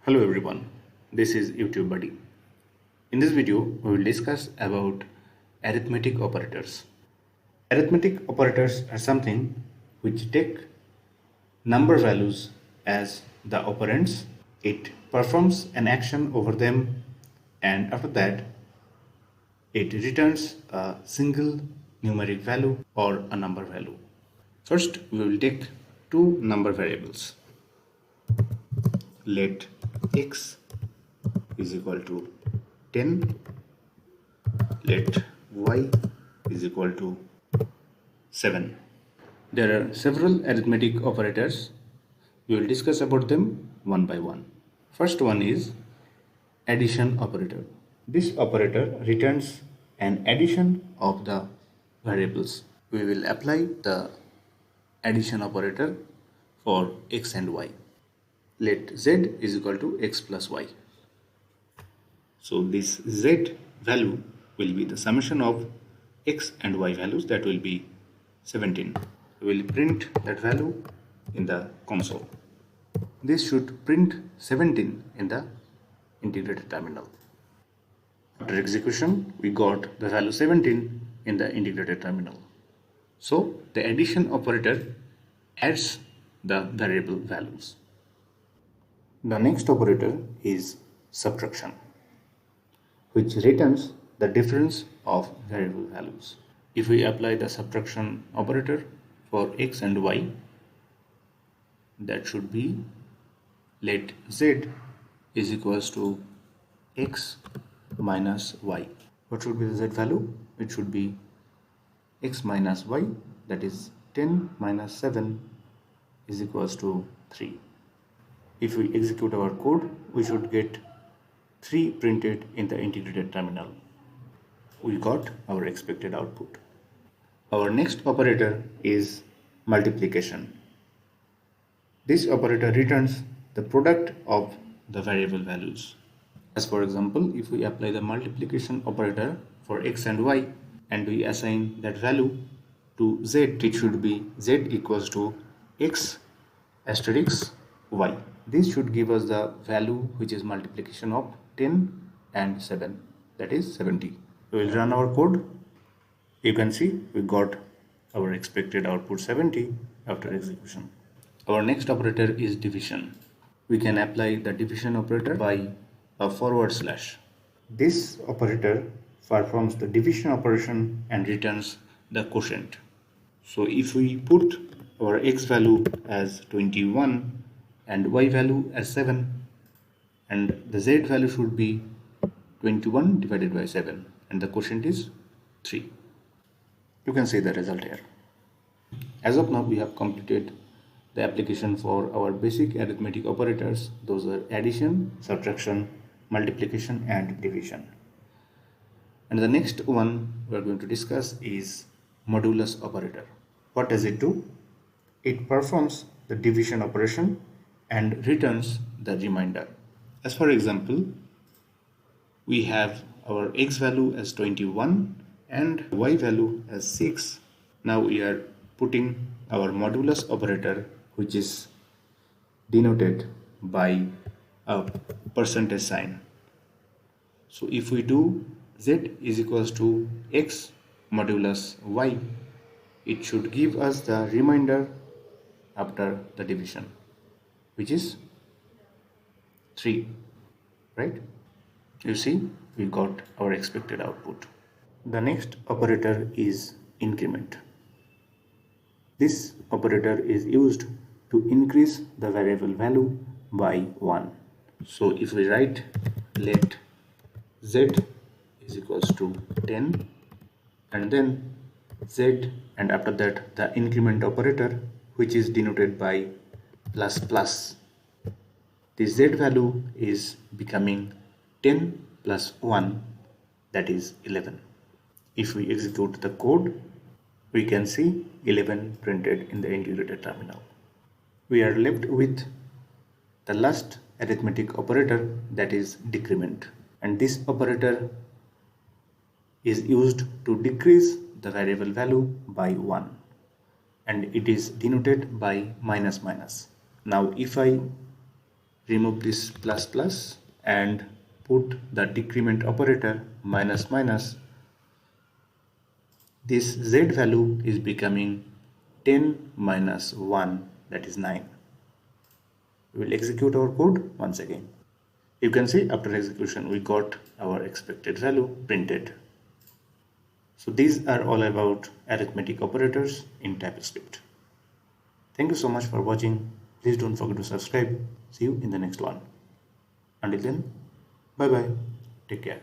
Hello everyone, this is YouTubeBUDDY. In this video, we will discuss about arithmetic operators. Arithmetic operators are something which take number values as the operands. It performs an action over them, and after that, it returns a single numeric value or a number value. First, we will take two number variables. Let x is equal to 10, let y is equal to 7. There are several arithmetic operators. We will discuss about them one by one. First one is addition operator. This operator returns an addition of the variables. We will apply the addition operator for x and y. Let z is equal to x plus y. So this z value will be the summation of x and y values, that will be 17. We will print that value in the console. This should print 17 in the integrated terminal. After execution, we got the value 17 in the integrated terminal. So the addition operator adds the variable values. The next operator is subtraction, which returns the difference of variable values. If we apply the subtraction operator for x and y, that should be let z is equals to x minus y. What should be the z value? It should be x minus y, that is 10 minus 7 is equals to 3. If we execute our code, we should get 3 printed in the integrated terminal. We got our expected output. Our next operator is multiplication. This operator returns the product of the variable values. As for example, if we apply the multiplication operator for x and y and we assign that value to z, it should be z equals to x asterisk y. This should give us the value which is multiplication of 10 and 7, that is 70. We will run our code. You can see we got our expected output 70 after execution. Our next operator is division. We can apply the division operator by a forward slash. This operator performs the division operation and returns the quotient. So if we put our x value as 21 and y value as 7, and the z value should be 21 divided by 7, and the quotient is 3. You can see the result here. As of now, we have completed the application for our basic arithmetic operators. Those are addition, subtraction, multiplication and division. And the next one we are going to discuss is modulus operator. What does it do? It performs the division operation and returns the remainder. As for example, we have our x value as 21 and y value as 6. Now we are putting our modulus operator, which is denoted by a percentage sign. So if we do z is equals to x modulus y, it should give us the remainder after the division, which is 3, right? You see, we got our expected output. The next operator is increment. This operator is used to increase the variable value by 1. So if we write let z is equals to 10 and then z, and after that the increment operator, which is denoted by plus plus, the z value is becoming 10 plus 1, that is 11. If we execute the code, we can see 11 printed in the integrated terminal. We are left with the last arithmetic operator, that is decrement, and this operator is used to decrease the variable value by 1, and it is denoted by minus minus. Now if I remove this plus plus and put the decrement operator minus minus, this z value is becoming 10 minus 1, that is 9. We will execute our code once again. You can see after execution we got our expected value printed. So these are all about arithmetic operators in TypeScript. Thank you so much for watching. Please don't forget to subscribe. See you in the next one. Until then, bye bye. Take care.